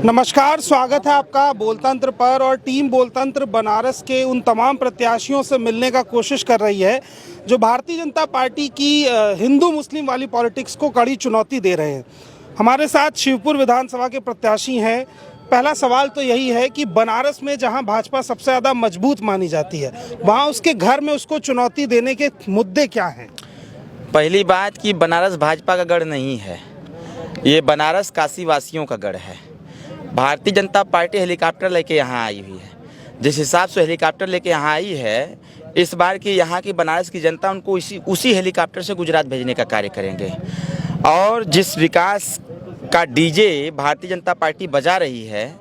नमस्कार, स्वागत है आपका बोलतंत्र पर। और टीम बोलतंत्र बनारस के उन तमाम प्रत्याशियों से मिलने का कोशिश कर रही है जो भारतीय जनता पार्टी की हिंदू मुस्लिम वाली पॉलिटिक्स को कड़ी चुनौती दे रहे हैं। हमारे साथ शिवपुर विधानसभा के प्रत्याशी हैं। पहला सवाल तो यही है कि बनारस में जहां भाजपा सबसे ज़्यादा मजबूत मानी जाती है, वहां उसके घर में उसको चुनौती देने के मुद्दे क्या हैं? पहली बात कि बनारस भाजपा का गढ़ नहीं है, ये बनारस काशी वासियों का गढ़ है। भारतीय जनता पार्टी हेलीकॉप्टर लेके यहाँ आई हुई है। जिस हिसाब से हेलीकॉप्टर लेके यहाँ आई है, इस बार की यहाँ की बनारस की जनता उनको उसी हेलीकॉप्टर से गुजरात भेजने का कार्य करेंगे। और जिस विकास का डीजे भारतीय जनता पार्टी बजा रही है,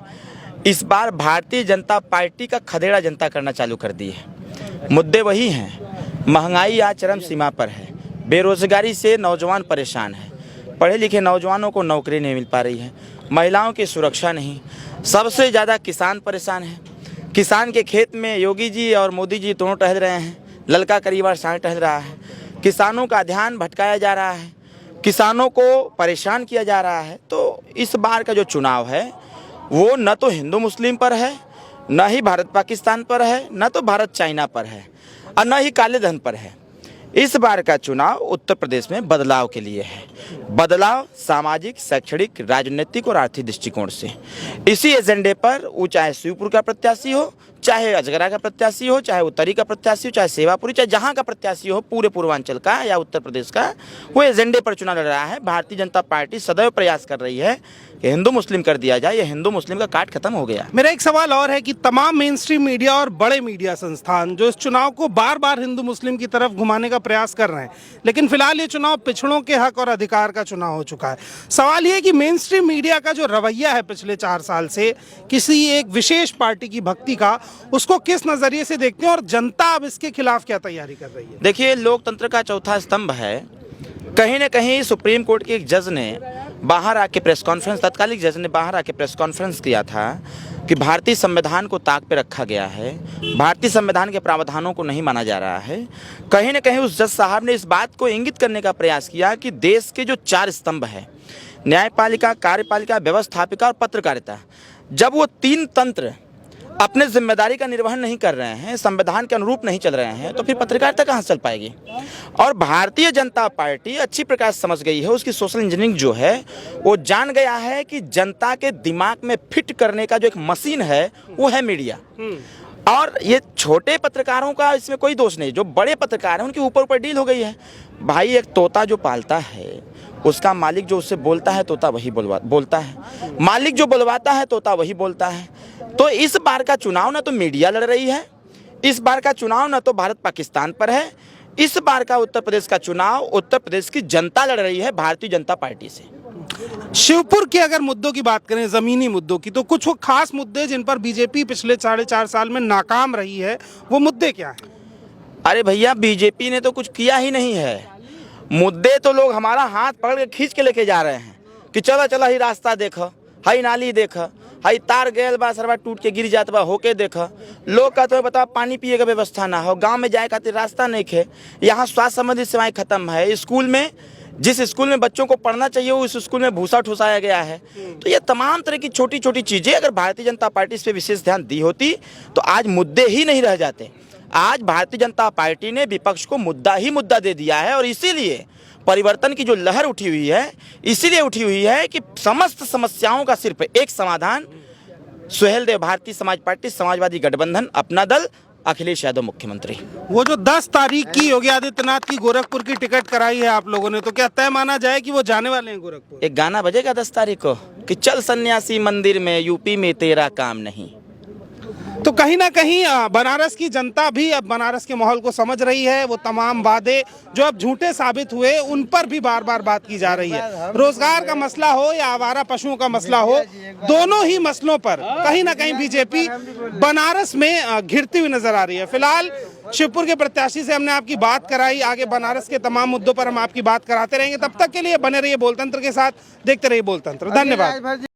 इस बार भारतीय जनता पार्टी का खदेड़ा जनता करना चालू कर दी है। मुद्दे वही हैं, महंगाई आज चरम सीमा पर है, बेरोजगारी से नौजवान परेशान है, पढ़े लिखे नौजवानों को नौकरी नहीं मिल पा रही है, महिलाओं की सुरक्षा नहीं, सबसे ज़्यादा किसान परेशान है। किसान के खेत में योगी जी और मोदी जी दोनों टहल रहे हैं, ललका परिवार साथ टहल रहा है। किसानों का ध्यान भटकाया जा रहा है, किसानों को परेशान किया जा रहा है। तो इस बार का जो चुनाव है वो न तो हिंदू मुस्लिम पर है, न ही भारत पाकिस्तान पर है, न तो भारत चाइना पर है, और न ही काले धन पर है। इस बार का चुनाव उत्तर प्रदेश में बदलाव के लिए है। बदलाव सामाजिक, शैक्षणिक, राजनीतिक और आर्थिक दृष्टिकोण से। इसी एजेंडे पर वो चाहे शिवपुर का प्रत्याशी हो, चाहे अजगरा का प्रत्याशी हो, चाहे उत्तरी का प्रत्याशी हो, चाहे सेवापुरी, चाहे जहां का प्रत्याशी हो, पूरे पूर्वांचल का या उत्तर प्रदेश का, वो एजेंडे पर चुनाव लड़ रहा है। भारतीय जनता पार्टी सदैव प्रयास कर रही है कि हिंदू मुस्लिम कर दिया जाए। ये हिंदू मुस्लिम का काट खत्म हो गया। मेरा एक सवाल और है कि तमाम मेन स्ट्रीम मीडिया और बड़े मीडिया संस्थान जो इस चुनाव को बार बार हिंदू मुस्लिम की तरफ घुमाने का प्रयास कर रहे हैं, लेकिन फिलहाल ये चुनाव पिछड़ों के हक और अधिकार का चुनाव हो चुका है। सवाल ये कि मेन स्ट्रीम मीडिया का जो रवैया है पिछले 4 साल से किसी एक विशेष पार्टी की भक्ति का, उसको किस नजरिए से देखते हैं और जनता अब इसके खिलाफ क्या तैयारी कर रही है? देखिए, लोकतंत्र का चौथा स्तंभ है। कहीं न कहीं सुप्रीम कोर्ट के एक जज ने बाहर आके प्रेस कॉन्फ्रेंस, तत्कालिक जज ने बाहर आके प्रेस कॉन्फ्रेंस किया था कि भारतीय संविधान को ताक पे रखा गया है, भारतीय संविधान के प्रावधानों को नहीं माना जा रहा है। कहीं न कहीं उस जज साहब ने इस बात को इंगित करने का प्रयास किया कि देश के जो 4 स्तंभ है, न्यायपालिका, कार्यपालिका, व्यवस्थापिका और पत्रकारिता, जब वो 3 तंत्र अपने जिम्मेदारी का निर्वहन नहीं कर रहे हैं, संविधान के अनुरूप नहीं चल रहे हैं, तो फिर पत्रकारिता कहाँ चल पाएगी? और भारतीय जनता पार्टी अच्छी प्रकार समझ गई है, उसकी सोशल इंजीनियरिंग जो है वो जान गया है कि जनता के दिमाग में फिट करने का जो एक मशीन है वो है मीडिया। और ये छोटे पत्रकारों का इसमें कोई दोष नहीं, जो बड़े पत्रकार हैं उनके ऊपर डील हो गई है। भाई, एक तोता जो पालता है, उसका मालिक जो उससे बोलता है, तोता वही बोलता है, मालिक जो बुलवाता है, तोता वही बोलता है। तो इस बार का चुनाव ना तो मीडिया लड़ रही है, इस बार का चुनाव ना तो भारत पाकिस्तान पर है, इस बार का उत्तर प्रदेश का चुनाव उत्तर प्रदेश की जनता लड़ रही है भारतीय जनता पार्टी से। शिवपुर के अगर मुद्दों की बात करें, जमीनी मुद्दों की, तो कुछ वो खास मुद्दे जिन पर बीजेपी पिछले 4.5 साल में नाकाम रही है, वो मुद्दे क्या हैं? अरे भैया, बीजेपी ने तो कुछ किया ही नहीं है। मुद्दे तो लोग हमारा हाथ पकड़ के खींच के लेके जा रहे हैं कि चलो चलो, ही रास्ता देख, हई नाली देख, हई तार गयल बा, सरवा टूट के गिर जात बा, होके देख। लोग का तो बता, पानी पिए का व्यवस्था ना हो, गांव में जाए खातिर रास्ता नहीं खे, यहाँ स्वास्थ्य संबंधित सेवाएं खत्म है, स्कूल में जिस स्कूल में बच्चों को पढ़ना चाहिए उस स्कूल में भूसा ठुसाया गया है। तो ये तमाम तरह की छोटी छोटी चीजें अगर भारतीय जनता पार्टी इस पर विशेष ध्यान दी होती तो आज मुद्दे ही नहीं रह जाते। आज भारतीय जनता पार्टी ने विपक्ष को मुद्दा ही मुद्दा दे दिया है, और इसीलिए परिवर्तन की जो लहर उठी हुई है, इसीलिए उठी हुई है कि समस्त समस्याओं का सिर्फ एक समाधान, सुहेल देव भारतीय समाज पार्टी, समाजवादी गठबंधन, अपना दल, अखिलेश यादव मुख्यमंत्री। वो जो 10 तारीख की योगी आदित्यनाथ की गोरखपुर की टिकट कराई है आप लोगों ने, तो क्या तय माना जाए कि वो जाने वाले हैं गोरखपुर? एक गाना बजेगा 10 तारीख को कि चल सन्यासी मंदिर में, यूपी में तेरा काम नहीं। तो कहीं ना कहीं बनारस की जनता भी अब बनारस के माहौल को समझ रही है। वो तमाम वादे जो अब झूठे साबित हुए, उन पर भी बार बार बात की जा रही है। रोजगार का मसला हो या आवारा पशुओं का मसला हो, दोनों ही मसलों पर कहीं ना कहीं बीजेपी बनारस में घिरती हुई नजर आ रही है। फिलहाल शिवपुर के प्रत्याशी से हमने आपकी बात कराई, आगे बनारस के तमाम मुद्दों पर हम आपकी बात कराते रहेंगे। तब तक के लिए बने रहिए बोलतंत्र के साथ, देखते रहिए बोलतंत्र। धन्यवाद।